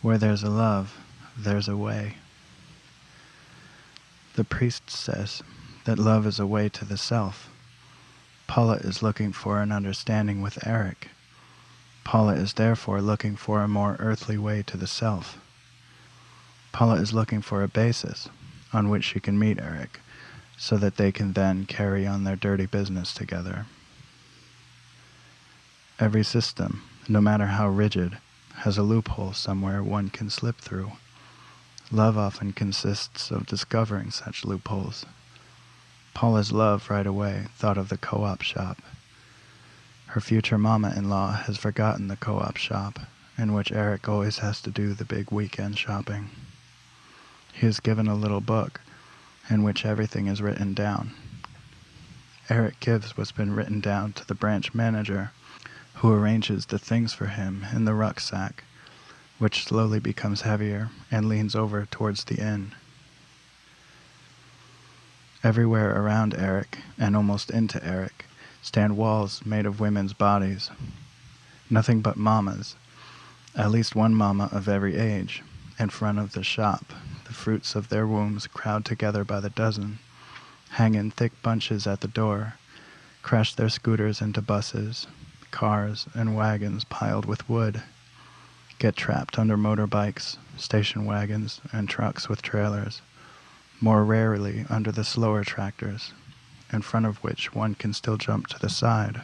Where there's a love, there's a way. The priest says that love is a way to the self. Paula is looking for an understanding with Eric. Paula is therefore looking for a more earthly way to the self. Paula is looking for a basis on which she can meet Eric, so that they can then carry on their dirty business together. Every system, no matter how rigid, has a loophole somewhere one can slip through. Love often consists of discovering such loopholes. Paula's love right away thought of the co-op shop. Her future mama-in-law has forgotten the co-op shop, in which Eric always has to do the big weekend shopping. He is given a little book, in which everything is written down. Eric gives what's been written down to the branch manager, who arranges the things for him in the rucksack, which slowly becomes heavier and leans over towards the inn. Everywhere around Eric, and almost into Eric, stand walls made of women's bodies. Nothing but mamas, at least one mama of every age, in front of the shop. The fruits of their wombs crowd together by the dozen, hang in thick bunches at the door, crash their scooters into buses, cars, and wagons piled with wood, get trapped under motorbikes, station wagons, and trucks with trailers, more rarely under the slower tractors, in front of which one can still jump to the side.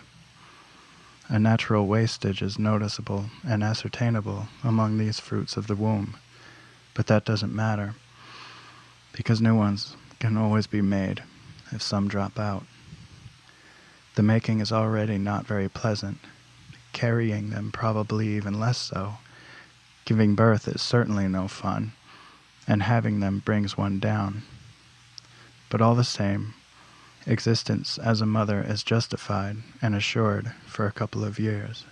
A natural wastage is noticeable and ascertainable among these fruits of the womb, but that doesn't matter, because new ones can always be made if some drop out. The making is already not very pleasant, carrying them probably even less so. Giving birth is certainly no fun, and having them brings one down. But all the same, existence as a mother is justified and assured for a couple of years.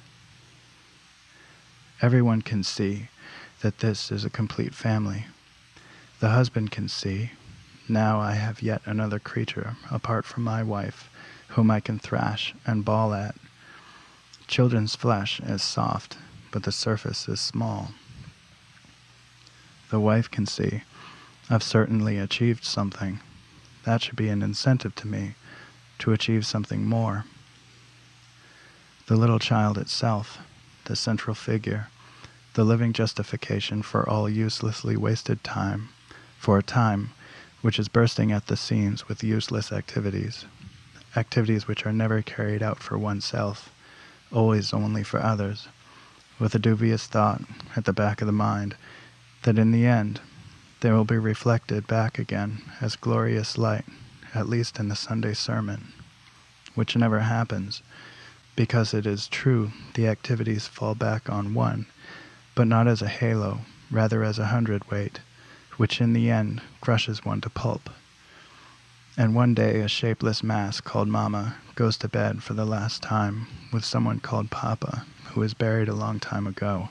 Everyone can see that this is a complete family. The husband can see, now I have yet another creature apart from my wife, whom I can thrash and bawl at. Children's flesh is soft, but the surface is small. The wife can see, I've certainly achieved something. That should be an incentive to me, to achieve something more. The little child itself, the central figure, the living justification for all uselessly wasted time, for a time which is bursting at the seams with useless activities which are never carried out for oneself, always only for others, with a dubious thought at the back of the mind that in the end they will be reflected back again as glorious light, at least in the Sunday sermon, which never happens, because it is true the activities fall back on one, but not as a halo, rather as a hundredweight, which in the end crushes one to pulp. And one day a shapeless mass called Mama goes to bed for the last time with someone called Papa, who was buried a long time ago.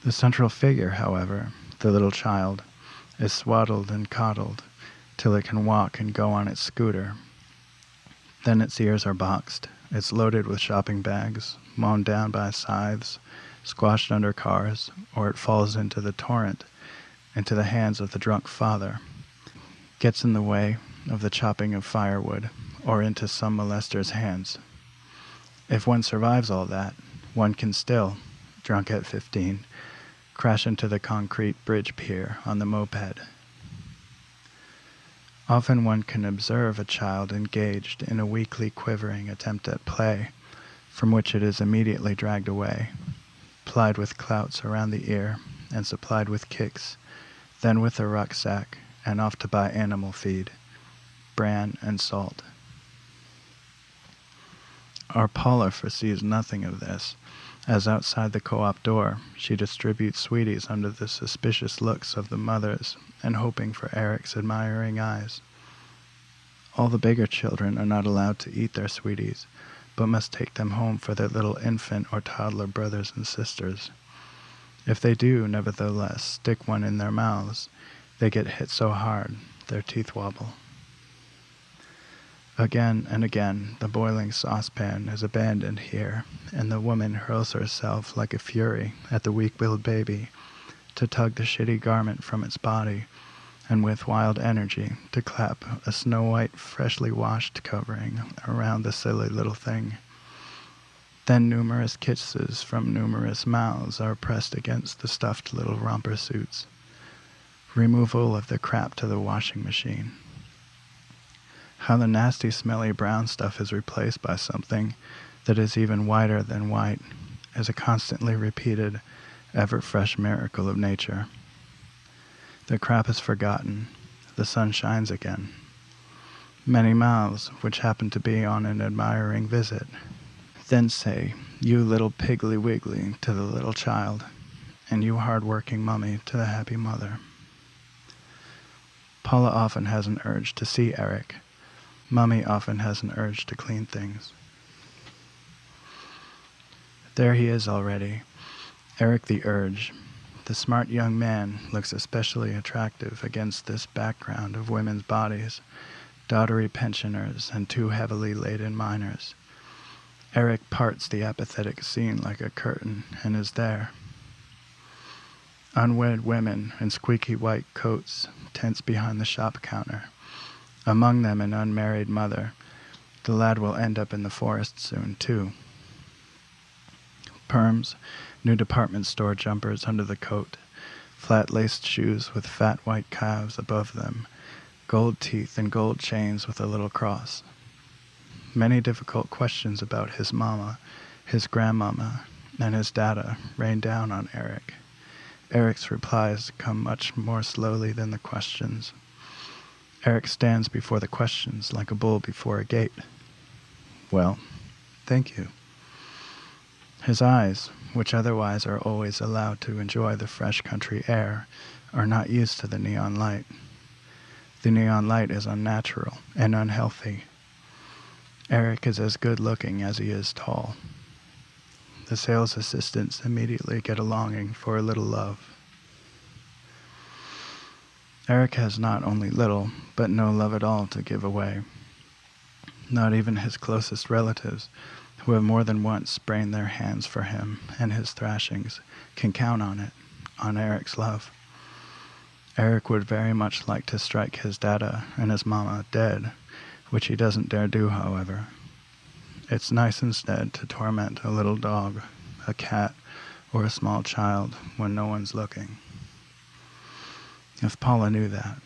The central figure, however, the little child, is swaddled and coddled till it can walk and go on its scooter. Then its ears are boxed, it's loaded with shopping bags, mown down by scythes, squashed under cars, or it falls into the torrent, into the hands of the drunk father, gets in the way of the chopping of firewood, or into some molester's hands. If one survives all that, one can still, drunk at 15, crash into the concrete bridge pier on the moped. Often one can observe a child engaged in a weakly quivering attempt at play, from which it is immediately dragged away, plied with clouts around the ear, and supplied with kicks, then with a rucksack, and off to buy animal feed, bran and salt. Our Paula foresees nothing of this, as outside the co-op door she distributes sweeties under the suspicious looks of the mothers and hoping for Eric's admiring eyes. All the bigger children are not allowed to eat their sweeties, but must take them home for their little infant or toddler brothers and sisters. If they do, nevertheless, stick one in their mouths, they get hit so hard their teeth wobble. Again and again the boiling saucepan is abandoned here, and the woman hurls herself like a fury at the weak-willed baby to tug the shitty garment from its body, and with wild energy to clap a snow-white, freshly washed covering around the silly little thing. Then numerous kisses from numerous mouths are pressed against the stuffed little romper suits. Removal of the crap to the washing machine. How the nasty, smelly brown stuff is replaced by something that is even whiter than white is a constantly repeated, ever-fresh miracle of nature. The crap is forgotten. The sun shines again. Many mouths, which happen to be on an admiring visit, then say, "You little piggly wiggly," to the little child, and "You hard-working mummy," to the happy mother. Paula often has an urge to see Eric. Mummy often has an urge to clean things. There he is already, Eric the Urge. The smart young man looks especially attractive against this background of women's bodies, dottery pensioners, and two heavily laden miners. Eric parts the apathetic scene like a curtain and is there. Unwed women in squeaky white coats tense behind the shop counter. Among them an unmarried mother. The lad will end up in the forest soon, too. Perms, new department store jumpers under the coat, flat-laced shoes with fat white calves above them, gold teeth and gold chains with a little cross. Many difficult questions about his mama, his grandmama, and his dada rain down on Eric. Eric's replies come much more slowly than the questions. Eric stands before the questions like a bull before a gate. Well, thank you. His eyes, which otherwise are always allowed to enjoy the fresh country air, are not used to the neon light. The neon light is unnatural and unhealthy. Eric is as good-looking as he is tall. The sales assistants immediately get a longing for a little love. Eric has not only little, but no love at all to give away. Not even his closest relatives, who have more than once sprained their hands for him and his thrashings, can count on it, on Eric's love. Eric would very much like to strike his dada and his mama dead, which he doesn't dare do, however. It's nice instead to torment a little dog, a cat, or a small child when no one's looking. If Paula knew that.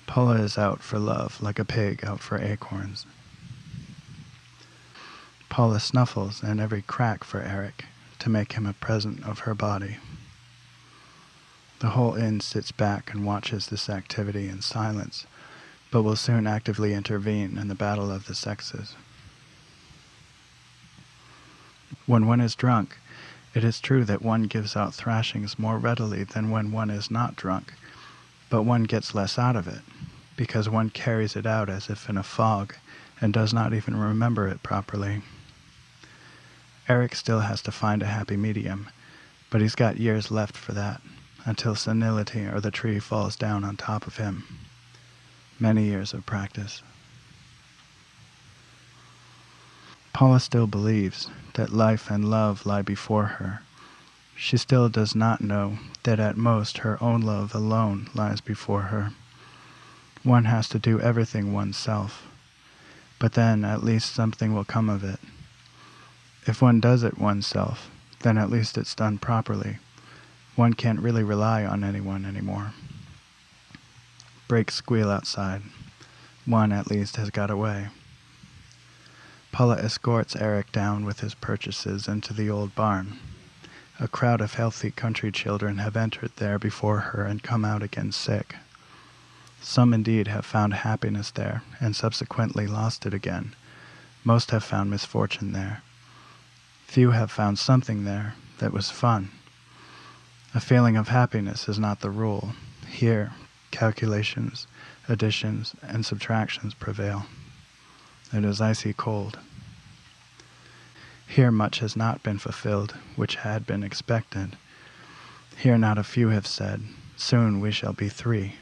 Paula is out for love like a pig out for acorns. Paula snuffles in every crack for Eric to make him a present of her body. The whole inn sits back and watches this activity in silence, but will soon actively intervene in the battle of the sexes. When one is drunk, it is true that one gives out thrashings more readily than when one is not drunk, but one gets less out of it, because one carries it out as if in a fog, and does not even remember it properly. Eric still has to find a happy medium, but he's got years left for that, until senility or the tree falls down on top of him. Many years of practice. Paula still believes that life and love lie before her. She still does not know that at most her own love alone lies before her. One has to do everything oneself, but then at least something will come of it. If one does it oneself, then at least it's done properly. One can't really rely on anyone anymore. Brakes squeal outside. One at least has got away. Paula escorts Eric down with his purchases into the old barn. A crowd of healthy country children have entered there before her and come out again sick. Some indeed have found happiness there and subsequently lost it again. Most have found misfortune there. Few have found something there that was fun. A feeling of happiness is not the rule. Here, calculations, additions, and subtractions prevail. It is icy cold. Here much has not been fulfilled, which had been expected. Here not a few have said, "Soon we shall be 3."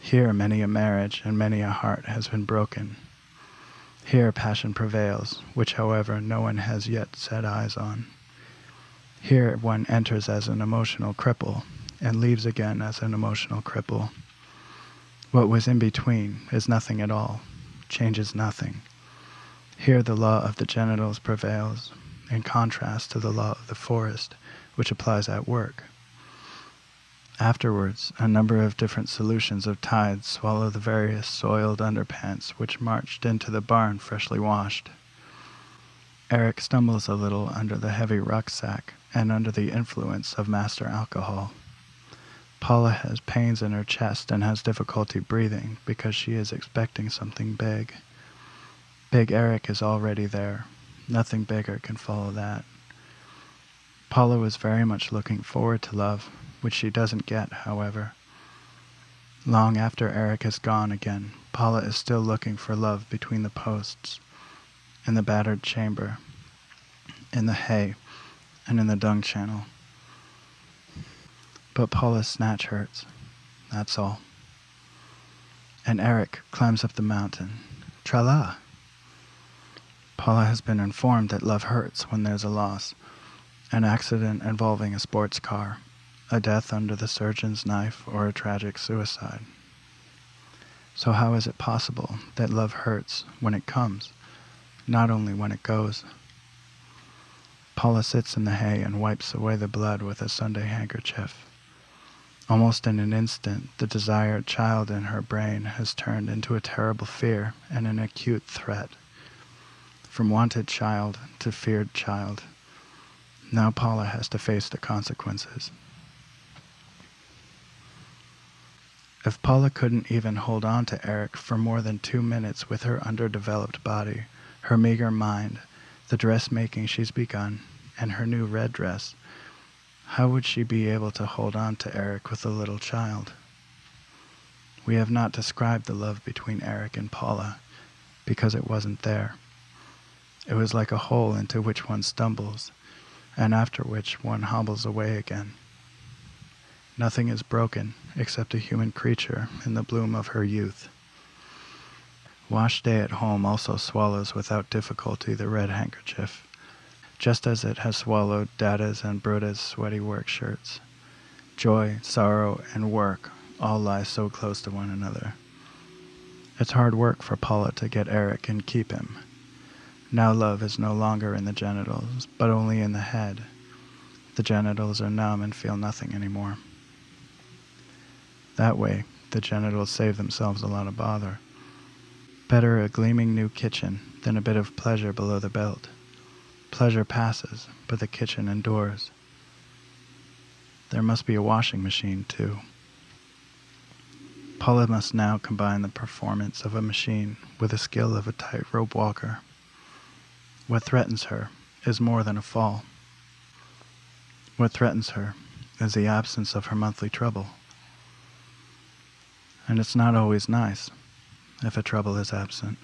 Here many a marriage and many a heart has been broken. Here passion prevails, which however no one has yet set eyes on. Here one enters as an emotional cripple and leaves again as an emotional cripple. What was in between is nothing at all, changes nothing. Here the law of the genitals prevails, in contrast to the law of the forest, which applies at work. Afterwards, a number of different solutions of tides swallow the various soiled underpants which marched into the barn freshly washed. Eric stumbles a little under the heavy rucksack and under the influence of master alcohol. Paula has pains in her chest and has difficulty breathing because she is expecting something big. Big Eric is already there. Nothing bigger can follow that. Paula was very much looking forward to love, which she doesn't get, however. Long after Eric is gone again, Paula is still looking for love between the posts, in the battered chamber, in the hay, and in the dung channel. But Paula's snatch hurts, that's all. And Eric climbs up the mountain. Tra-la! Paula has been informed that love hurts when there's a loss, an accident involving a sports car, a death under the surgeon's knife, or a tragic suicide. So how is it possible that love hurts when it comes, not only when it goes? Paula sits in the hay and wipes away the blood with a Sunday handkerchief. Almost in an instant, the desired child in her brain has turned into a terrible fear and an acute threat. From wanted child to feared child. Now Paula has to face the consequences. If Paula couldn't even hold on to Eric for more than 2 minutes with her underdeveloped body, her meager mind, the dressmaking she's begun, and her new red dress, how would she be able to hold on to Eric with a little child? We have not described the love between Eric and Paula, because it wasn't there. It was like a hole into which one stumbles, and after which one hobbles away again. Nothing is broken except a human creature in the bloom of her youth. Wash day at home also swallows without difficulty the red handkerchief, just as it has swallowed Dada's and Bruda's sweaty work shirts. Joy, sorrow, and work all lie so close to one another. It's hard work for Paula to get Eric and keep him. Now love is no longer in the genitals, but only in the head. The genitals are numb and feel nothing anymore. That way, the genitals save themselves a lot of bother. Better a gleaming new kitchen than a bit of pleasure below the belt. Pleasure passes, but the kitchen endures. There must be a washing machine, too. Paula must now combine the performance of a machine with the skill of a tightrope walker. What threatens her is more than a fall. What threatens her is the absence of her monthly trouble. And it's not always nice if a trouble is absent.